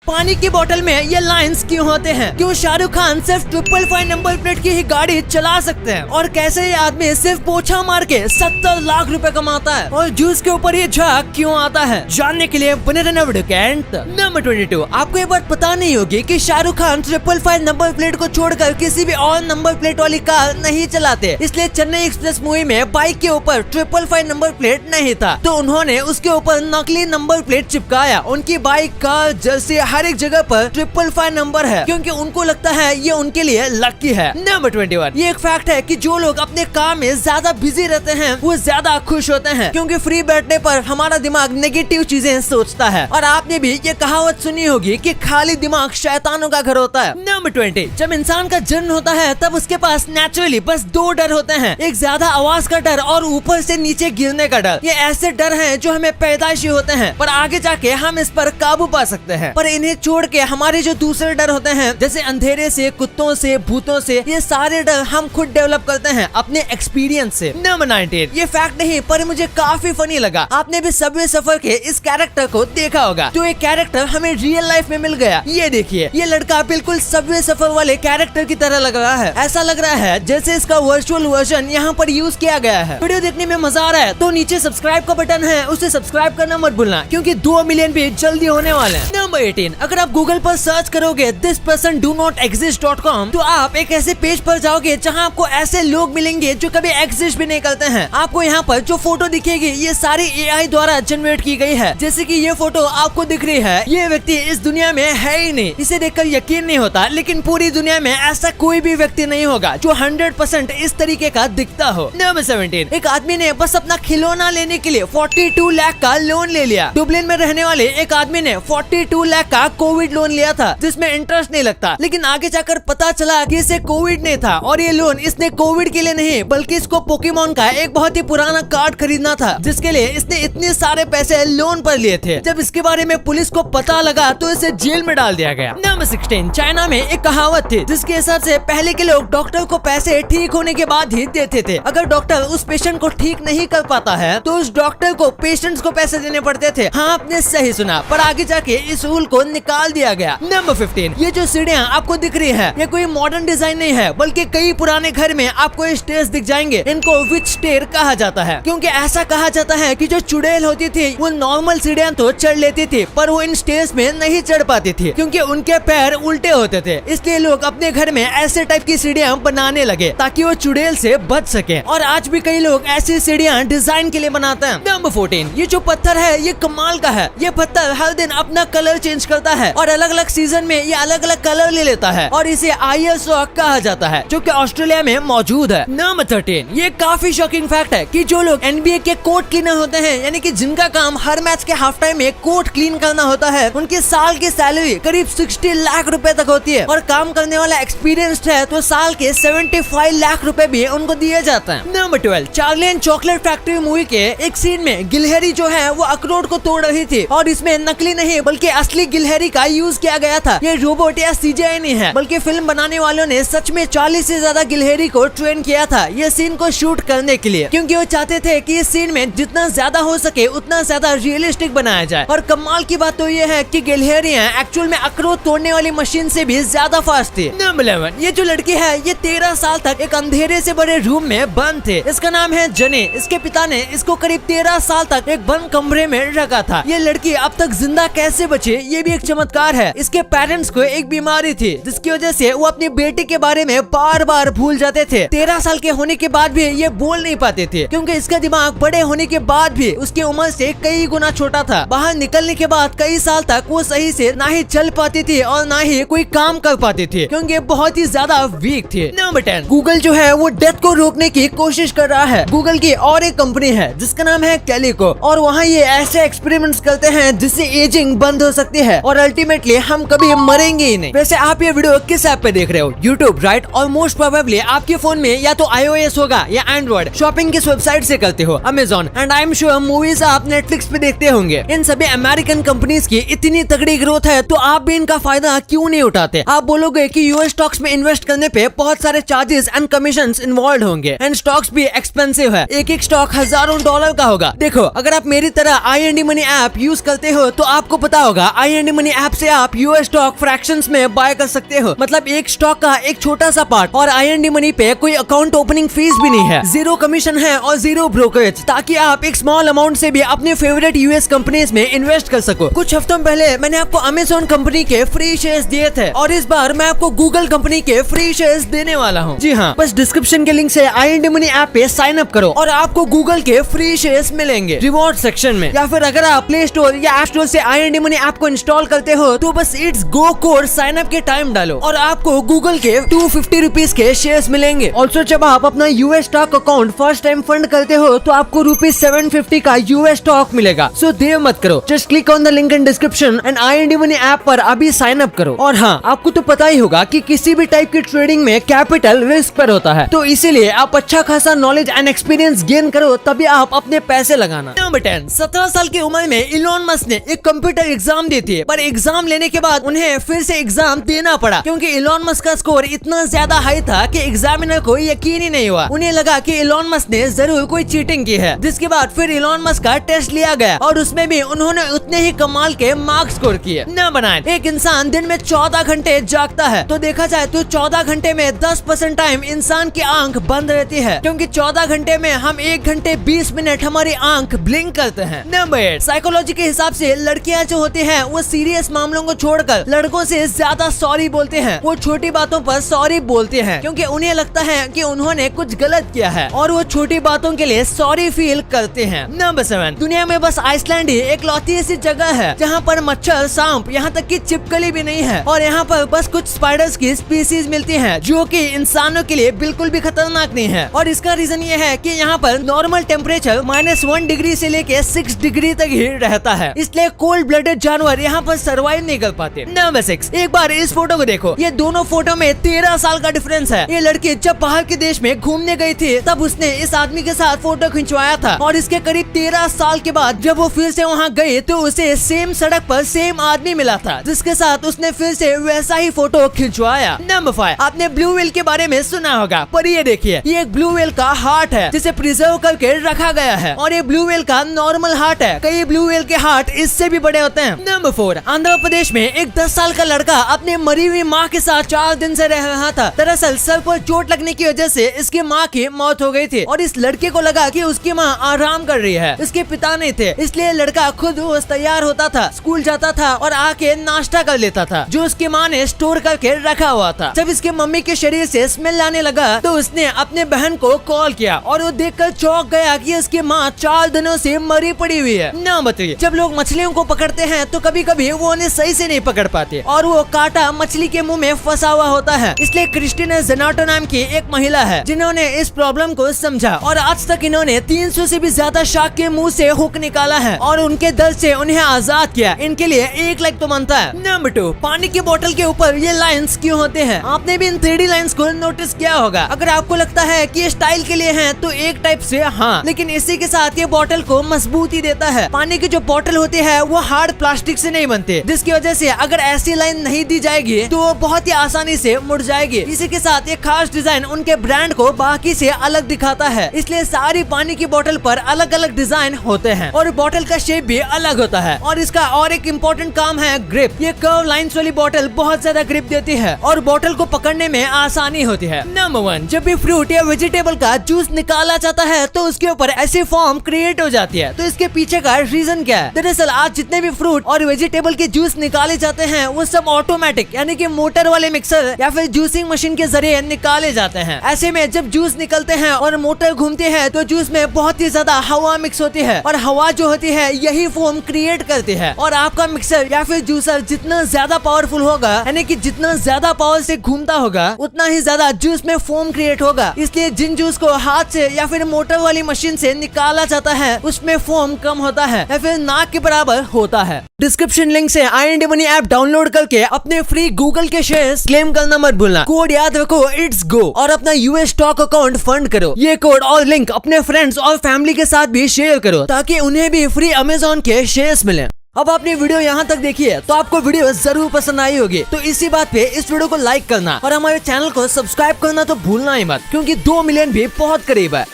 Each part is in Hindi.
पानी की बोतल में ये लाइंस क्यों होते हैं? क्यों शाहरुख खान सिर्फ 555 नंबर प्लेट की ही गाड़ी चला सकते हैं? और कैसे ये आदमी सिर्फ पोछा मार के 70 लाख रुपए कमाता है? और जूस के ऊपर ये झाग क्यों आता है? जानने के लिए बने रहना वीडियो के अंत तक। नंबर 22, आपको ये बात पता नहीं होगी कि शाहरुख खान 555 नंबर प्लेट को छोड़कर किसी भी और नंबर प्लेट वाली कार नहीं चलाते, इसलिए चेन्नई एक्सप्रेस मूवी में बाइक के ऊपर 555 नंबर प्लेट नहीं था, तो उन्होंने उसके ऊपर नकली नंबर प्लेट चिपकाया। उनकी बाइक, कार, जर्सी हर एक जगह पर 555 नंबर है, क्योंकि उनको लगता है ये उनके लिए लकी है। नंबर 21, ये एक फैक्ट है कि जो लोग अपने काम में ज्यादा बिजी रहते हैं वो ज्यादा खुश होते हैं, क्योंकि फ्री बैठने पर हमारा दिमाग नेगेटिव चीजें सोचता है। और आपने भी ये कहावत सुनी होगी कि खाली दिमाग शैतानों का घर होता है। नंबर 20, जब इंसान का जन्म होता है तब उसके पास नेचुरली बस 2 डर होते हैं, एक ज्यादा आवाज का डर और ऊपर से नीचे गिरने का डर। ये ऐसे डर हैं जो हमें पैदाइशी होते हैं, पर आगे जाके हम इस पर काबू पा सकते हैं। पर इन्हें छोड़ के हमारे जो दूसरे डर होते हैं, जैसे अंधेरे से, कुत्तों से, भूतों से, ये सारे डर हम खुद डेवलप करते हैं अपने एक्सपीरियंस से। नंबर 19, ये फैक्ट नहीं पर मुझे काफी फनी लगा। आपने भी सबवे सफर के इस कैरेक्टर को देखा होगा, तो ये कैरेक्टर हमें रियल लाइफ में मिल गया। ये देखिए, ये लड़का बिल्कुल सबवे सफर वाले कैरेक्टर की तरह लग रहा है। ऐसा लग रहा है जैसे इसका वर्चुअल वर्जन यहाँ पर यूज किया गया है। वीडियो देखने में मजा आ रहा है तो नीचे सब्सक्राइब का बटन है, उसे सब्सक्राइब करना मत भूलना, क्योंकि 2 मिलियन भी जल्दी होने वाले हैं। नंबर 18, अगर आप गूगल पर सर्च करोगे this person do not exist.com, तो आप एक ऐसे पेज पर जाओगे जहां आपको ऐसे लोग मिलेंगे जो कभी एग्जिस्ट भी नहीं करते हैं। आपको यहाँ पर जो फोटो दिखेगी ये सारी AI द्वारा जनरेट की गई है। जैसे कि ये फोटो आपको दिख रही है, ये व्यक्ति इस दुनिया में है ही नहीं, इसे देखकर यकीन नहीं होता, लेकिन पूरी दुनिया में ऐसा कोई भी व्यक्ति नहीं होगा जो 100% इस तरीके का दिखता हो। नंबर 17, एक आदमी ने बस अपना खिलौना लेने के लिए 42 लाख का लोन ले लिया। डुबलिन में रहने वाले एक आदमी ने 42 लाख का कोविड लोन लिया था, जिसमें इंटरेस्ट नहीं लगता, लेकिन आगे जाकर पता चला कि इसे कोविड नहीं था, और ये लोन इसने कोविड के लिए नहीं बल्कि इसको पोकेमोन का एक बहुत ही पुराना कार्ड खरीदना था, जिसके लिए इसने इतने सारे पैसे लोन पर लिए थे। जब इसके बारे में पुलिस को पता लगा तो इसे जेल में डाल दिया गया। नंबर 16, चाइना में एक कहावत थी जिसके हिसाब से पहले के लोग डॉक्टर को पैसे ठीक होने के बाद ही देते थे। अगर डॉक्टर उस पेशेंट को ठीक नहीं कर पाता है तो उस डॉक्टर को पेशेंट्स को पैसे देने पड़ते थे। हाँ, आपने सही सुना, पर आगे जाके इस रूल को निकाल दिया गया। नंबर 15, ये जो सीढ़ियाँ आपको दिख रही है ये कोई मॉडर्न डिजाइन नहीं है, बल्कि कई पुराने घर में आपको स्टेयर्स दिख जाएंगे। इनको विच स्टेयर कहा जाता है, क्योंकि ऐसा कहा जाता है कि जो चुड़ैल होती थी वो नॉर्मल सीढ़ियाँ तो चढ़ लेती थी, पर वो इन स्टेयर्स में नहीं चढ़ पाती थी, क्योंकि उनके पैर उल्टे होते थे। इसलिए लोग अपने घर में ऐसे टाइप की सीढ़ियाँ बनाने लगे ताकि वो चुड़ैल से बच सके। और आज भी कई लोग ऐसी सीढ़ियाँ डिजाइन के लिए बनाते हैं। नंबर 14, ये जो पत्थर है ये कमाल का है। ये पत्थर हर दिन अपना कलर चेंज करता है और अलग अलग सीजन में ये अलग अलग कलर ले लेता है, और इसे आयर्स रॉक कहा जाता है, जो कि ऑस्ट्रेलिया में मौजूद है। नंबर 13, ये काफी शॉकिंग फैक्ट है कि जो लोग NBA के कोर्ट क्लीनर होते हैं, यानी कि जिनका काम हर मैच के हाफ टाइम में कोर्ट क्लीन करना होता है, उनकी साल की सैलरी करीब 60 लाख रुपए तक होती है, और काम करने वाला एक्सपीरियंस्ड है तो साल के 75 लाख रुपए भी उनको दिए जाते हैं। Number 12, Charlie and chocolate factory movie के एक सीन में गिलहरी जो है वो अखरोट को तोड़ रही थी, और इसमें नकली नहीं बल्कि असली गिलहरी का यूज किया गया था। ये रोबोट या CGI नहीं है, बल्कि फिल्म बनाने वालों ने सच में 40 से ज्यादा गिलहरी को ट्रेन किया था ये सीन को शूट करने के लिए, क्योंकि वो चाहते थे कि इस सीन में जितना ज्यादा हो सके उतना ज्यादा रियलिस्टिक बनाया जाए। और कमाल की बात तो ये है कि गिलहरियां एक्चुअल में अखरोट तोड़ने वाली मशीन से भी ज्यादा फास्ट थी। नंबर 11, ये जो लड़की है ये 13 साल तक एक अंधेरे से बड़े रूम में बंद थे। इसका नाम है जने। इसके पिता ने इसको करीब 13 साल तक एक बंद कमरे में रखा था। ये लड़की अब तक जिंदा कैसे बची ये भी एक चमत्कार है। इसके पेरेंट्स को एक बीमारी थी जिसकी वजह से वो अपनी बेटी के बारे में बार बार भूल जाते थे। 13 साल के होने के बाद भी ये बोल नहीं पाते थे, क्योंकि इसका दिमाग बड़े होने के बाद भी उसकी उम्र से कई गुना छोटा था। बाहर निकलने के बाद कई साल तक वो सही से ना ही चल पाती थी और ना ही कोई काम कर पाती थी, क्योंकि बहुत ही ज्यादा वीक थी। नंबर 10, गूगल जो है वो डेथ को रोकने की कोशिश कर रहा है। गूगल की और एक कंपनी है जिसका नाम है कैलिको, और वहाँ ये ऐसे एक्सपेरिमेंट्स करते हैं जिससे एजिंग बंद हो सकती है और अल्टीमेटली हम कभी मरेंगे ही नहीं। वैसे आप ये वीडियो किस ऐप पे देख रहे हो? YouTube, right? और मोस्ट प्रोबेबली आपके फोन में या तो iOS होगा या एंड्रॉइड। शॉपिंग किस वेबसाइट से करते हो? Amazon. And I am sure movies आप नेटफ्लिक्स पे देखते होंगे। इन सभी अमेरिकन कंपनीज की इतनी तगड़ी ग्रोथ है तो आप भी इनका फायदा क्यों नहीं उठाते? आप बोलोगे कि यूएस स्टॉक्स में इन्वेस्ट करने पे बहुत सारे चार्जेस एंड कमीशन इन्वॉल्व होंगे, एंड स्टॉक्स भी एक्सपेंसिव है। एक एक स्टॉक $1000 का होगा। देखो, अगर आप मेरी तरह IND मनी ऐप यूज करते हो तो आपको पता होगा IND मनी ऐप से आप यूएस स्टॉक फ्रैक्शंस में बाय कर सकते हो, मतलब एक स्टॉक का एक छोटा सा पार्ट। और IND मनी पे कोई अकाउंट ओपनिंग फीस भी नहीं है, 0 कमीशन है और 0 ब्रोकरेज, ताकि आप एक स्मॉल अमाउंट से भी अपने फेवरेट यूएस कंपनीज में इन्वेस्ट कर सको। कुछ हफ्तों पहले मैंने आपको अमेज़न कंपनी के फ्री शेयर्स दिए थे और इस बार मैं आपको गूगल कंपनी के फ्री शेयर्स देने वाला हूँ। जी हाँ, बस डिस्क्रिप्शन के लिंक से IND मनी ऐप पे साइन अप करो और आपको गूगल के फ्री शेयर्स मिलेंगे रिवॉर्ड सेक्शन में। या फिर अगर आप प्ले स्टोर या ऐप स्टोर से IND मनी ऐप को इंस्टॉल करते हो तो बस it's go code sign up के टाइम डालो और आपको गूगल के 250 रुपीज के शेयर्स मिलेंगे। ऑल्सो जब आप अपना US stock account first time fund करते हो तो आपको ₹750 का यूएस स्टॉक मिलेगा। सो देर मत करो, just click on the link in description and IND money app पर अभी साइन अप करो। और हाँ, आपको तो पता ही होगा कि किसी भी टाइप की ट्रेडिंग में कैपिटल रिस्क पर होता है, तो इसीलिए आप अच्छा खासा नॉलेज एंड एक्सपीरियंस गेन करो तभी आप अपने पैसे लगाना। नंबर 10, 17 साल की उम्र में इलॉन मस्क ने एक कंप्यूटर एग्जाम दी थी, पर एग्जाम लेने के बाद उन्हें फिर से एग्जाम देना पड़ा क्योंकि इलॉन मस्क का स्कोर इतना ज्यादा हाई था कि एग्जामिनर को यकीन ही नहीं हुआ। उन्हें लगा कि इलॉन मस्क ने जरूर कोई चीटिंग की है, जिसके बाद फिर इलॉन मस्क का टेस्ट लिया गया और उसमें भी उन्होंने उतने ही कमाल के मार्क्स स्कोर किए। नंबर 9, एक इंसान दिन में 14 घंटे जागता है, तो देखा जाए तो 14 घंटे में 10% टाइम इंसान की आंख बंद रहती है, क्योंकि 14 घंटे में हम 1 घंटे 20 मिनट हमारी आंख ब्लिंक करते हैं। नंबर 8, साइकोलॉजी के हिसाब से लड़कियां जो होती हैं वो सीरियस मामलों को छोड़कर लड़कों से ज्यादा सॉरी बोलते हैं। वो छोटी बातों पर सॉरी बोलते हैं क्योंकि उन्हें लगता है कि उन्होंने कुछ गलत किया है और वो छोटी बातों के लिए सॉरी फील करते हैं। नंबर 7, दुनिया में बस आइसलैंड ही एक लौती ऐसी जगह है जहाँ पर मच्छर, सांप, यहाँ तक कि छिपकली भी नहीं है और यहाँ पर बस कुछ स्पाइडर्स की स्पीसीज मिलती हैं जो कि इंसानों के लिए बिल्कुल भी खतरनाक नहीं है। और इसका रीजन ये है कि यहाँ पर नॉर्मल टेम्परेचर -1 डिग्री से लेके 6 डिग्री तक ही रहता है, इसलिए कोल्ड ब्लडेड जानवर यहाँ पर सर्वाइव नहीं कर पाते। नंबर 6, एक बार इस फोटो को देखो, ये दोनों फोटो में 13 साल का डिफरेंस है। ये लड़की जब बाहर के देश में घूमने गई थी तब उसने इस आदमी के साथ फोटो खिंचवाया था और इसके करीब 13 साल के बाद जब वो फिर से वहाँ गई तो उसे सेम सड़क पर सेम आदमी मिला था जिसके साथ उसने फिर से वैसा ही फोटो खिंचवाया। नंबर 5, आपने ब्लू व्हेल के बारे में सुना होगा, पर ये देखिए, ये एक ब्लू व्हेल का हार्ट है जिसे प्रिजर्व करके रखा गया है और ये ब्लू व्हेल का नॉर्मल हार्ट है। कई ब्लू व्हेल के हार्ट इससे भी बड़े होते हैं। नंबर 4, आंध्र प्रदेश में एक 10 साल का लड़का अपने मरी हुई माँ के साथ 4 दिन से रह रहा था। दरअसल सर पर चोट लगने की वजह से इसकी माँ की मौत हो गई थी और इस लड़के को लगा कि उसकी माँ आराम कर रही है, इसके पिता नहीं थे, इसलिए लड़का खुद रोज तैयार होता था, स्कूल जाता था और आके नाश्ता कर लेता था जो उसकी माँ ने स्टोर करके रखा हुआ था। जब इसके मम्मी के शरीर से स्मेल आने लगा तो उसने अपने बहन को कॉल किया और वो देखकर चौंक गया कि उसकी माँ 4 दिनों से मरी पड़ी हुई है। नंबर 3, जब लोग मछलियों को पकड़ते हैं तो कभी कभी वो उन्हें सही से नहीं पकड़ पाते और वो कांटा मछली के मुंह में फंसा हुआ होता है। इसलिए क्रिस्टीना जेनाटो नाम की एक महिला है जिन्होंने इस प्रॉब्लम को समझा और आज तक इन्होंने 300 से भी ज्यादा शार्क के मुंह से हुक निकाला है और उनके दर्द से उन्हें आजाद किया। इनके लिए 1 लाख तो बनता है। नंबर 2, पानी की बोतल के ऊपर ये लाइंस क्यों होते हैं? आपने भी इन 3D लाइंस को नोटिस किया होगा। अगर आपको लगता है कि ये स्टाइल के लिए हैं तो एक टाइप से हाँ, लेकिन इसी के साथ ये बोतल को मजबूती देता है। पानी की जो बोतल होती है वो हार्ड प्लास्टिक से नहीं बनते, जिसकी वजह से अगर ऐसी लाइन नहीं दी जाएगी तो वो बहुत ही आसानी से मुड़ जाएगी। इसी के साथ एक खास डिजाइन उनके ब्रांड को बाकी से अलग दिखाता है, इसलिए सारी पानी की बोतल पर अलग अलग डिजाइन होते हैं और बोतल का शेप भी अलग होता है। और इसका और एक इम्पोर्टेंट काम है ग्रिप। ये कर्व लाइंस वाली बोतल बहुत ज्यादा ग्रिप देती है और बोतल को पकड़ने में आसानी होती है। नंबर 1, जब भी फ्रूट या वेजिटेबल का जूस निकाला जाता है तो उसके ऊपर ऐसी फॉर्म क्रिएट हो जाती है, तो इसके पीछे का रीजन क्या है? दरअसल आज जितने भी फ्रूट और वेजिटेबल के जूस निकाले जाते हैं वो सब ऑटोमेटिक यानी कि मोटर वाले मिक्सर या फिर जूसिंग मशीन के जरिए निकाले जाते हैं। ऐसे में जब जूस निकलते हैं और मोटर घूमती है तो जूस में बहुत ही ज्यादा हवा मिक्स होती है और हवा जो होती है यही फोम क्रिएट करती है। और आपका मिक्सर या फिर जूसर जितना ज्यादा पावरफुल होगा यानी कि जितना ज्यादा पावर से घूमता होगा उतना ही ज्यादा जूस में फोम क्रिएट होगा। इसलिए जिन जूस को हाथ से या फिर मोटर वाली मशीन से निकाला जाता है उसमें फोम कम होता है या फिर नाक के बराबर होता है। डिस्क्रिप्शन लिंक से IND मनी ऐप डाउनलोड करके अपने फ्री गूगल के शेयर्स क्लेम करना मत भूलना। कोड याद रखो, इट्स गो, और अपना यूएस स्टॉक अकाउंट फंड करो। ये कोड और लिंक अपने फ्रेंड्स और फैमिली के साथ भी शेयर करो ताकि उन्हें भी फ्री अमेज़न के शेयर्स मिले। अब आपने वीडियो यहाँ तक देखी है तो आपको वीडियो जरूर पसंद आई होगी, तो इसी बात पे इस वीडियो को लाइक करना और हमारे चैनल को सब्सक्राइब करना तो भूलना ही मत, क्योंकि 2 मिलियन भी बहुत करीब है।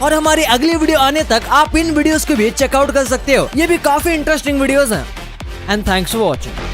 और हमारी अगली वीडियो आने तक आप इन वीडियोस को भी चेकआउट कर सकते हो, ये भी काफी इंटरेस्टिंग वीडियोस हैं। And thanks for watching.